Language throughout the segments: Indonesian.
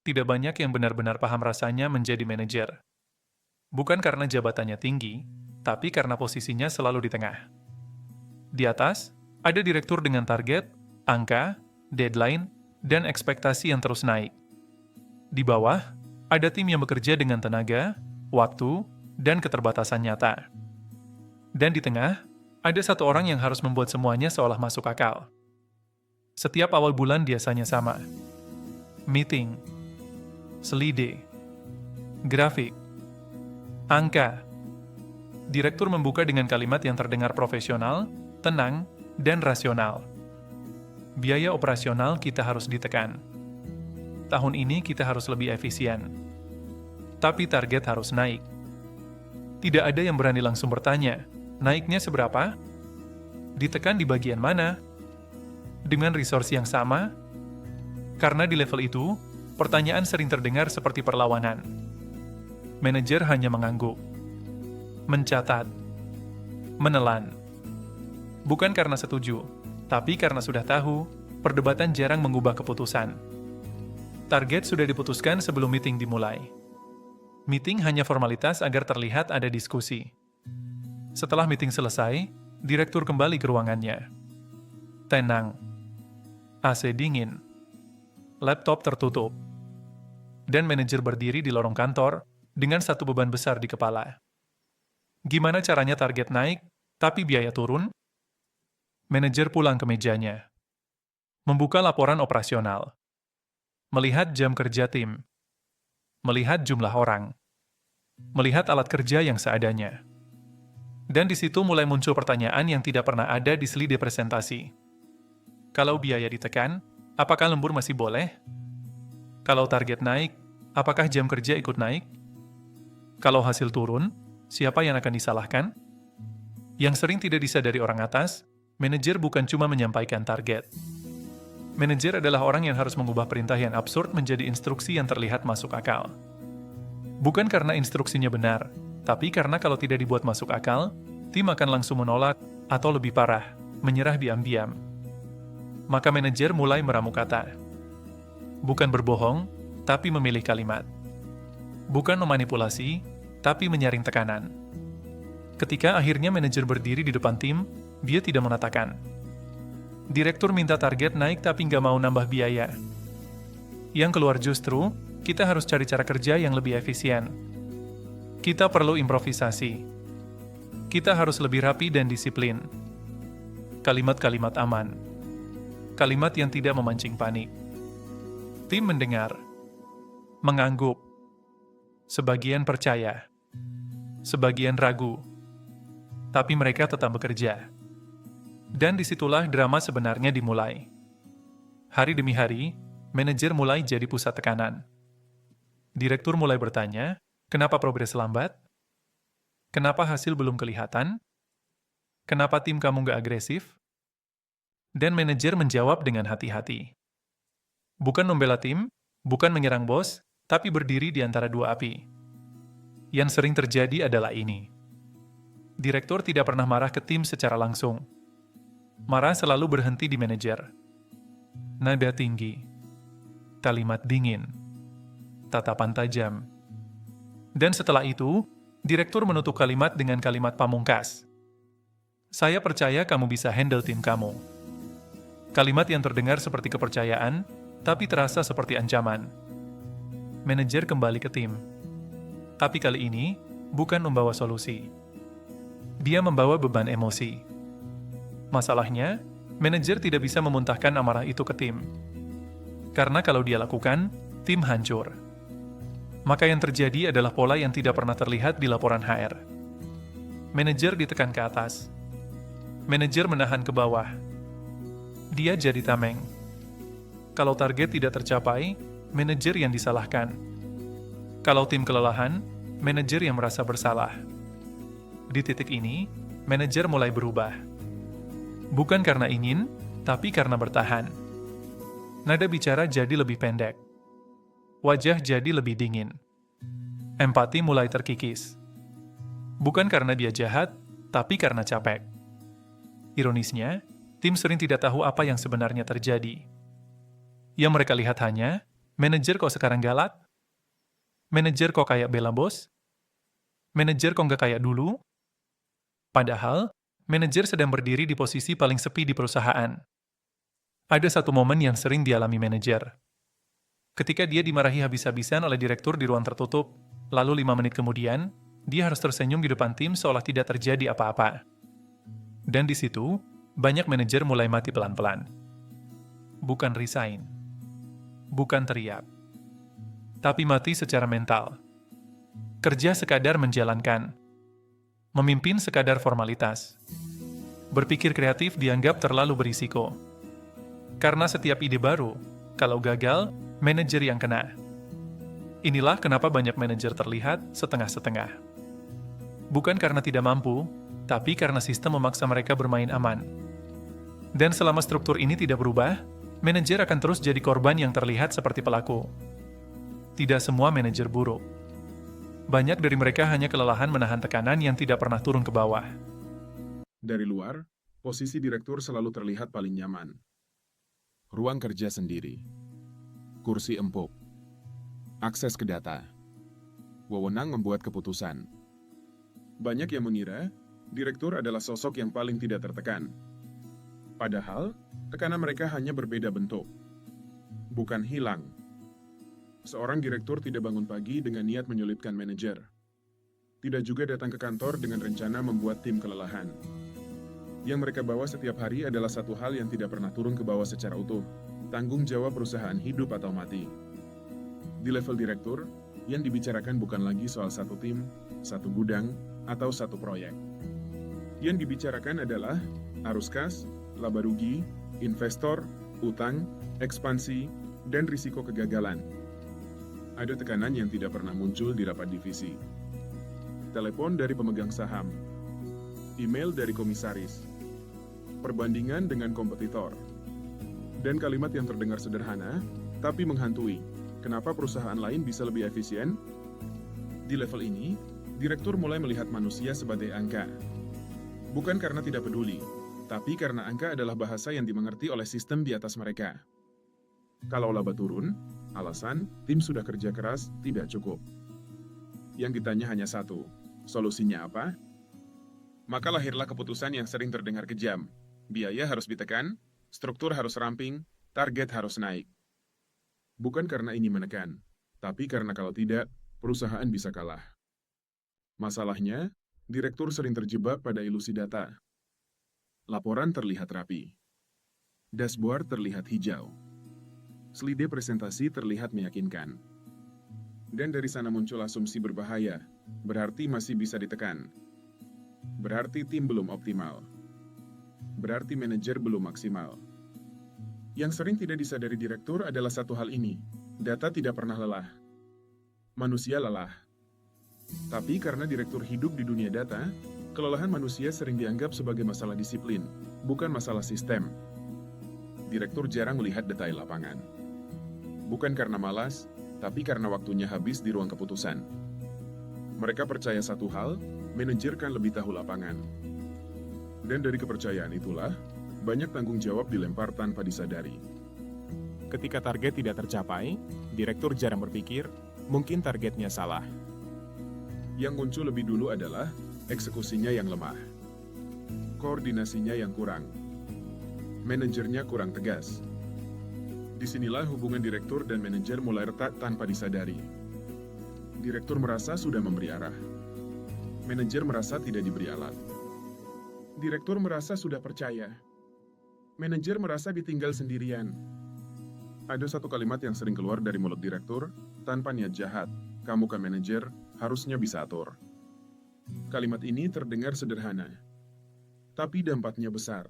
Tidak banyak yang benar-benar paham rasanya menjadi manajer. Bukan karena jabatannya tinggi, tapi karena posisinya selalu di tengah. Di atas, ada direktur dengan target, angka, deadline, dan ekspektasi yang terus naik. Di bawah, ada tim yang bekerja dengan tenaga, waktu, dan keterbatasan nyata. Dan di tengah, ada satu orang yang harus membuat semuanya seolah masuk akal. Setiap awal bulan biasanya sama. Meeting, slide, grafik, angka. Direktur membuka dengan kalimat yang terdengar profesional, tenang, dan rasional. Biaya operasional kita harus ditekan. Tahun ini kita harus lebih efisien. Tapi target harus naik. Tidak ada yang berani langsung bertanya, naiknya seberapa? Ditekan di bagian mana? Dengan resource yang sama? Karena di level itu, pertanyaan sering terdengar seperti perlawanan. Manajer hanya mengangguk, mencatat, menelan. Bukan karena setuju, tapi karena sudah tahu, perdebatan jarang mengubah keputusan. Target sudah diputuskan sebelum meeting dimulai. Meeting hanya formalitas agar terlihat ada diskusi. Setelah meeting selesai, direktur kembali ke ruangannya. Tenang. AC dingin. Laptop tertutup. Dan manajer berdiri di lorong kantor dengan satu beban besar di kepala. Gimana caranya target naik, tapi biaya turun? Manajer pulang ke mejanya. Membuka laporan operasional. Melihat jam kerja tim. Melihat jumlah orang. Melihat alat kerja yang seadanya. Dan di situ mulai muncul pertanyaan yang tidak pernah ada di slide presentasi. Kalau biaya ditekan, apakah lembur masih boleh? Kalau target naik, apakah jam kerja ikut naik? Kalau hasil turun, siapa yang akan disalahkan? Yang sering tidak disadari orang atas, manajer bukan cuma menyampaikan target. Manajer adalah orang yang harus mengubah perintah yang absurd menjadi instruksi yang terlihat masuk akal. Bukan karena instruksinya benar, tapi karena kalau tidak dibuat masuk akal, tim akan langsung menolak, atau lebih parah, menyerah diam-diam. Maka manajer mulai meramu kata. Bukan berbohong, tapi memilih kalimat. Bukan memanipulasi, tapi menyaring tekanan. Ketika akhirnya manajer berdiri di depan tim, dia tidak mengatakan, direktur minta target naik tapi nggak mau nambah biaya. Yang keluar justru, kita harus cari cara kerja yang lebih efisien. Kita perlu improvisasi. Kita harus lebih rapi dan disiplin. Kalimat-kalimat aman. Kalimat yang tidak memancing panik. Tim mendengar. Mengangguk. Sebagian percaya. Sebagian ragu. Tapi mereka tetap bekerja. Dan disitulah drama sebenarnya dimulai. Hari demi hari, manajer mulai jadi pusat tekanan. Direktur mulai bertanya, kenapa progres lambat? Kenapa hasil belum kelihatan? Kenapa tim kamu nggak agresif? Dan manajer menjawab dengan hati-hati. Bukan membela tim, bukan menyerang bos, tapi berdiri di antara dua api. Yang sering terjadi adalah ini. Direktur tidak pernah marah ke tim secara langsung. Marah selalu berhenti di manajer. Nada tinggi. Kalimat dingin. Tatapan tajam. Dan setelah itu, direktur menutup kalimat dengan kalimat pamungkas. Saya percaya kamu bisa handle tim kamu. Kalimat yang terdengar seperti kepercayaan, tapi terasa seperti ancaman. Manajer kembali ke tim. Tapi kali ini, bukan membawa solusi. Dia membawa beban emosi. Masalahnya, manajer tidak bisa memuntahkan amarah itu ke tim. Karena kalau dia lakukan, tim hancur. Maka yang terjadi adalah pola yang tidak pernah terlihat di laporan HR. Manajer ditekan ke atas. Manajer menahan ke bawah. Dia jadi tameng. Kalau target tidak tercapai, manajer yang disalahkan. Kalau tim kelelahan, manajer yang merasa bersalah. Di titik ini, manajer mulai berubah. Bukan karena ingin, tapi karena bertahan. Nada bicara jadi lebih pendek. Wajah jadi lebih dingin. Empati mulai terkikis. Bukan karena dia jahat, tapi karena capek. Ironisnya, tim sering tidak tahu apa yang sebenarnya terjadi. Yang mereka lihat hanya, Manajer kok sekarang galak? Manajer kok kayak bela bos? Manajer kok nggak kayak dulu? Padahal, manajer sedang berdiri di posisi paling sepi di perusahaan. Ada satu momen yang sering dialami manajer. Ketika dia dimarahi habis-habisan oleh direktur di ruang tertutup, lalu 5 menit kemudian, dia harus tersenyum di depan tim seolah tidak terjadi apa-apa. Dan di situ, banyak manajer mulai mati pelan-pelan. Bukan resign, bukan teriak, tapi mati secara mental. Kerja sekadar menjalankan, memimpin sekadar formalitas. Berpikir kreatif dianggap terlalu berisiko. Karena setiap ide baru, kalau gagal, manajer yang kena. Inilah kenapa banyak manajer terlihat setengah-setengah. Bukan karena tidak mampu, tapi karena sistem memaksa mereka bermain aman. Dan selama struktur ini tidak berubah, manajer akan terus jadi korban yang terlihat seperti pelaku. Tidak semua manajer buruk. Banyak dari mereka hanya kelelahan menahan tekanan yang tidak pernah turun ke bawah. Dari luar, posisi direktur selalu terlihat paling nyaman. Ruang kerja sendiri, kursi empuk, akses ke data, wewenang membuat keputusan. Banyak yang mengira direktur adalah sosok yang paling tidak tertekan. Padahal, tekanan mereka hanya berbeda bentuk. Bukan hilang. Seorang direktur tidak bangun pagi dengan niat menyulitkan manajer. Tidak juga datang ke kantor dengan rencana membuat tim kelelahan. Yang mereka bawa setiap hari adalah satu hal yang tidak pernah turun ke bawah secara utuh. Tanggung jawab perusahaan hidup atau mati. Di level direktur, yang dibicarakan bukan lagi soal satu tim, satu gudang, atau satu proyek. Yang dibicarakan adalah arus kas, laba rugi, investor, utang, ekspansi, dan risiko kegagalan. Ada tekanan yang tidak pernah muncul di rapat divisi. Telepon dari pemegang saham, email dari komisaris, perbandingan dengan kompetitor, dan kalimat yang terdengar sederhana, tapi menghantui. Kenapa perusahaan lain bisa lebih efisien? Di level ini, direktur mulai melihat manusia sebagai angka. Bukan karena tidak peduli, tapi karena angka adalah bahasa yang dimengerti oleh sistem di atas mereka. Kalau laba turun, alasan tim sudah kerja keras tidak cukup. Yang ditanya hanya satu, solusinya apa? Maka lahirlah keputusan yang sering terdengar kejam. Biaya harus ditekan, struktur harus ramping, target harus naik. Bukan karena ini menekan, tapi karena kalau tidak, perusahaan bisa kalah. Masalahnya, direktur sering terjebak pada ilusi data. Laporan terlihat rapi. Dashboard terlihat hijau. Slide presentasi terlihat meyakinkan. Dan dari sana muncul asumsi berbahaya, berarti masih bisa ditekan. Berarti tim belum optimal. Berarti manajer belum maksimal. Yang sering tidak disadari direktur adalah satu hal ini, data tidak pernah lelah. Manusia lelah. Tapi karena direktur hidup di dunia data, kelelahan manusia sering dianggap sebagai masalah disiplin, bukan masalah sistem. Direktur jarang melihat detail lapangan. Bukan karena malas, tapi karena waktunya habis di ruang keputusan. Mereka percaya satu hal, manajer kan lebih tahu lapangan. Dan dari kepercayaan itulah, banyak tanggung jawab dilempar tanpa disadari. Ketika target tidak tercapai, direktur jarang berpikir, mungkin targetnya salah. Yang muncul lebih dulu adalah eksekusinya yang lemah, koordinasinya yang kurang, manajernya kurang tegas. Disinilah hubungan direktur dan manajer mulai retak tanpa disadari. Direktur merasa sudah memberi arah. Manajer merasa tidak diberi alat. Direktur merasa sudah percaya. Manajer merasa ditinggal sendirian. Ada satu kalimat yang sering keluar dari mulut direktur, tanpa niat jahat. Kamu kan manajer, harusnya bisa atur. Kalimat ini terdengar sederhana, tapi dampaknya besar.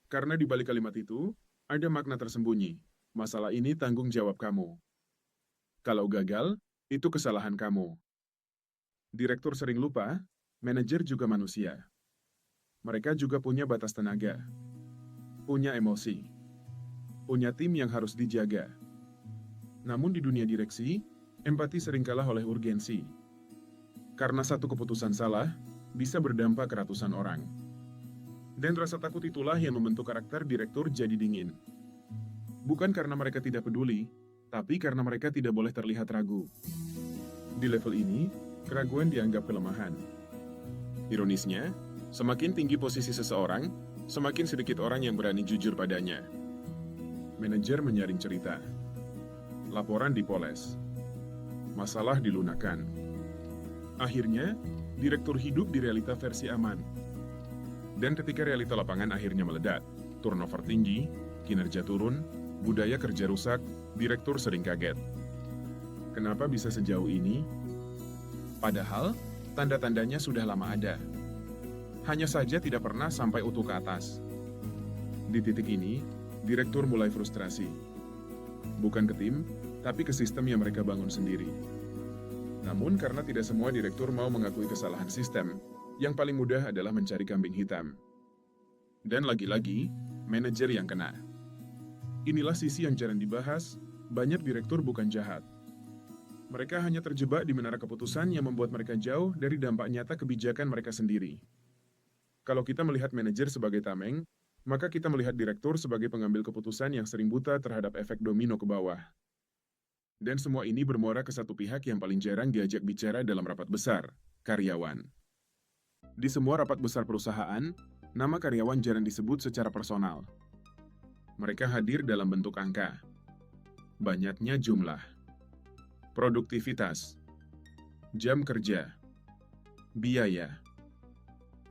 Karena di balik kalimat itu, ada makna tersembunyi. Masalah ini tanggung jawab kamu. Kalau gagal, itu kesalahan kamu. Direktur sering lupa, manajer juga manusia. Mereka juga punya batas tenaga, punya emosi, punya tim yang harus dijaga. Namun di dunia direksi, empati sering kalah oleh urgensi. Karena satu keputusan salah, bisa berdampak ke ratusan orang. Dan rasa takut itulah yang membentuk karakter direktur jadi dingin. Bukan karena mereka tidak peduli, tapi karena mereka tidak boleh terlihat ragu. Di level ini, keraguan dianggap kelemahan. Ironisnya, semakin tinggi posisi seseorang, semakin sedikit orang yang berani jujur padanya. Manajer menyaring cerita. Laporan dipoles. Masalah dilunakan. Akhirnya, direktur hidup di realita versi aman. Dan ketika realita lapangan akhirnya meledak, turnover tinggi, kinerja turun, budaya kerja rusak, direktur sering kaget. Kenapa bisa sejauh ini? Padahal, tanda-tandanya sudah lama ada. Hanya saja tidak pernah sampai utuh ke atas. Di titik ini, direktur mulai frustrasi. Bukan ke tim, tapi ke sistem yang mereka bangun sendiri. Namun karena tidak semua direktur mau mengakui kesalahan sistem, yang paling mudah adalah mencari kambing hitam. Dan lagi-lagi, manajer yang kena. Inilah sisi yang jarang dibahas, banyak direktur bukan jahat. Mereka hanya terjebak di menara keputusan yang membuat mereka jauh dari dampak nyata kebijakan mereka sendiri. Kalau kita melihat manajer sebagai tameng, maka kita melihat direktur sebagai pengambil keputusan yang sering buta terhadap efek domino ke bawah. Dan semua ini bermuara ke satu pihak yang paling jarang diajak bicara dalam rapat besar, karyawan. Di semua rapat besar perusahaan, nama karyawan jarang disebut secara personal. Mereka hadir dalam bentuk angka. Banyaknya jumlah. Produktivitas. Jam kerja. Biaya.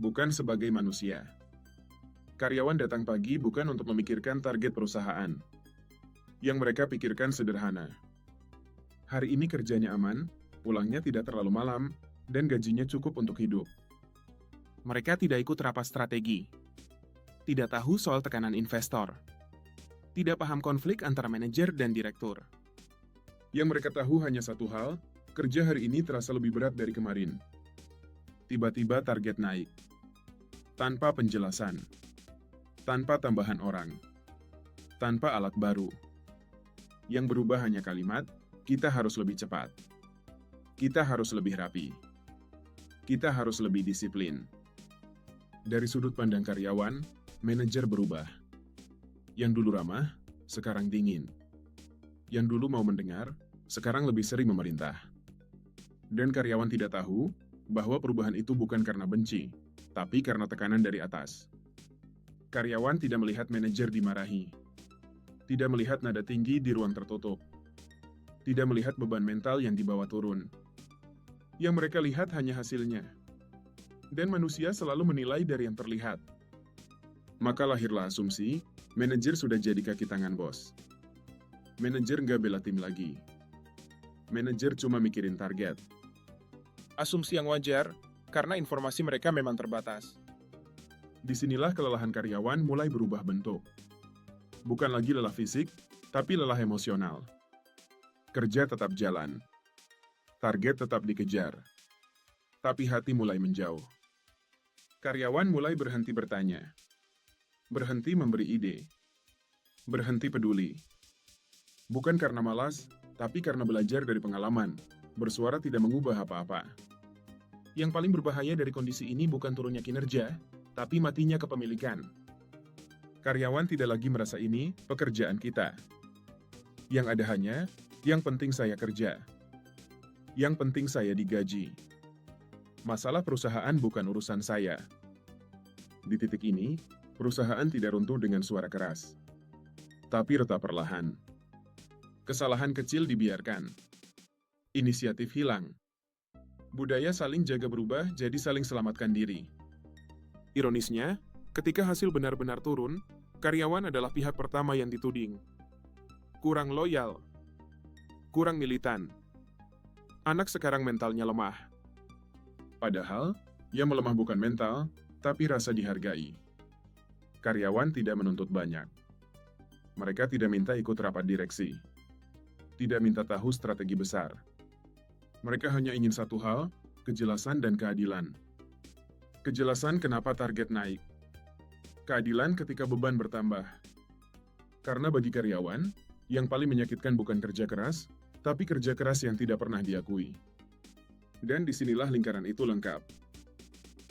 Bukan sebagai manusia. Karyawan datang pagi bukan untuk memikirkan target perusahaan. Yang mereka pikirkan sederhana. Hari ini kerjanya aman, pulangnya tidak terlalu malam, dan gajinya cukup untuk hidup. Mereka tidak ikut rapat strategi. Tidak tahu soal tekanan investor. Tidak paham konflik antara manajer dan direktur. Yang mereka tahu hanya satu hal, kerja hari ini terasa lebih berat dari kemarin. Tiba-tiba target naik. Tanpa penjelasan. Tanpa tambahan orang. Tanpa alat baru. Yang berubah hanya kalimat, kita harus lebih cepat. Kita harus lebih rapi. Kita harus lebih disiplin. Dari sudut pandang karyawan, manajer berubah. Yang dulu ramah, sekarang dingin. Yang dulu mau mendengar, sekarang lebih sering memerintah. Dan karyawan tidak tahu bahwa perubahan itu bukan karena benci, tapi karena tekanan dari atas. Karyawan tidak melihat manajer dimarahi. Tidak melihat nada tinggi di ruang tertutup. Tidak melihat beban mental yang dibawa turun. Yang mereka lihat hanya hasilnya. Dan manusia selalu menilai dari yang terlihat. Maka lahirlah asumsi, manajer sudah jadi kaki tangan bos. Manajer nggak bela tim lagi. Manajer cuma mikirin target. Asumsi yang wajar, karena informasi mereka memang terbatas. Disinilah kelelahan karyawan mulai berubah bentuk. Bukan lagi lelah fisik, tapi lelah emosional. Kerja tetap jalan. Target tetap dikejar. Tapi hati mulai menjauh. Karyawan mulai berhenti bertanya. Berhenti memberi ide. Berhenti peduli. Bukan karena malas, tapi karena belajar dari pengalaman. Bersuara tidak mengubah apa-apa. Yang paling berbahaya dari kondisi ini bukan turunnya kinerja, tapi matinya kepemilikan. Karyawan tidak lagi merasa ini pekerjaan kita. Yang ada hanya, yang penting saya kerja. Yang penting saya digaji. Masalah perusahaan bukan urusan saya. Di titik ini, perusahaan tidak runtuh dengan suara keras. Tapi retak perlahan. Kesalahan kecil dibiarkan. Inisiatif hilang. Budaya saling jaga berubah jadi saling selamatkan diri. Ironisnya, ketika hasil benar-benar turun, karyawan adalah pihak pertama yang dituding. Kurang loyal. Kurang militan. Anak sekarang mentalnya lemah. Padahal, yang melemah bukan mental, tapi rasa dihargai. Karyawan tidak menuntut banyak. Mereka tidak minta ikut rapat direksi. Tidak minta tahu strategi besar. Mereka hanya ingin satu hal, kejelasan dan keadilan. Kejelasan kenapa target naik. Keadilan ketika beban bertambah. Karena bagi karyawan, yang paling menyakitkan bukan kerja keras, tapi kerja keras yang tidak pernah diakui. Dan disinilah lingkaran itu lengkap.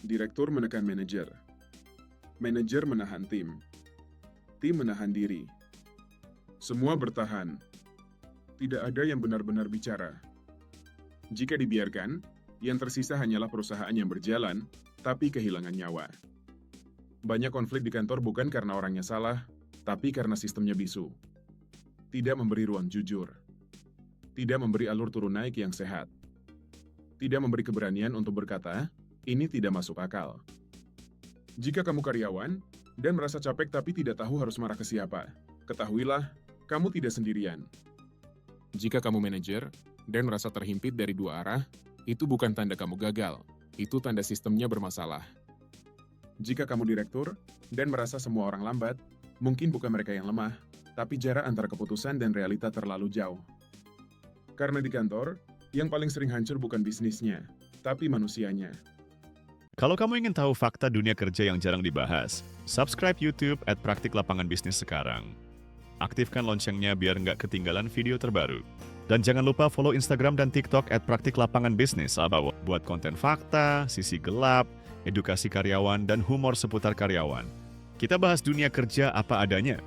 Direktur menekan manajer. Manajer menahan tim. Tim menahan diri. Semua bertahan. Tidak ada yang benar-benar bicara. Jika dibiarkan, yang tersisa hanyalah perusahaan yang berjalan, tapi kehilangan nyawa. Banyak konflik di kantor bukan karena orangnya salah, tapi karena sistemnya bisu. Tidak memberi ruang jujur. Tidak memberi alur turun naik yang sehat. Tidak memberi keberanian untuk berkata, ini tidak masuk akal. Jika kamu karyawan dan merasa capek tapi tidak tahu harus marah ke siapa, ketahuilah, kamu tidak sendirian. Jika kamu manajer dan merasa terhimpit dari dua arah, itu bukan tanda kamu gagal, itu tanda sistemnya bermasalah. Jika kamu direktur dan merasa semua orang lambat, mungkin bukan mereka yang lemah, tapi jarak antara keputusan dan realita terlalu jauh. Karena di kantor, yang paling sering hancur bukan bisnisnya, tapi manusianya. Kalau kamu ingin tahu fakta dunia kerja yang jarang dibahas, subscribe YouTube @Praktik Lapangan Bisnis sekarang. Aktifkan loncengnya biar nggak ketinggalan video terbaru. Dan jangan lupa follow Instagram dan TikTok @Praktik Lapangan Bisnis buat konten fakta, sisi gelap, edukasi karyawan, dan humor seputar karyawan. Kita bahas dunia kerja apa adanya,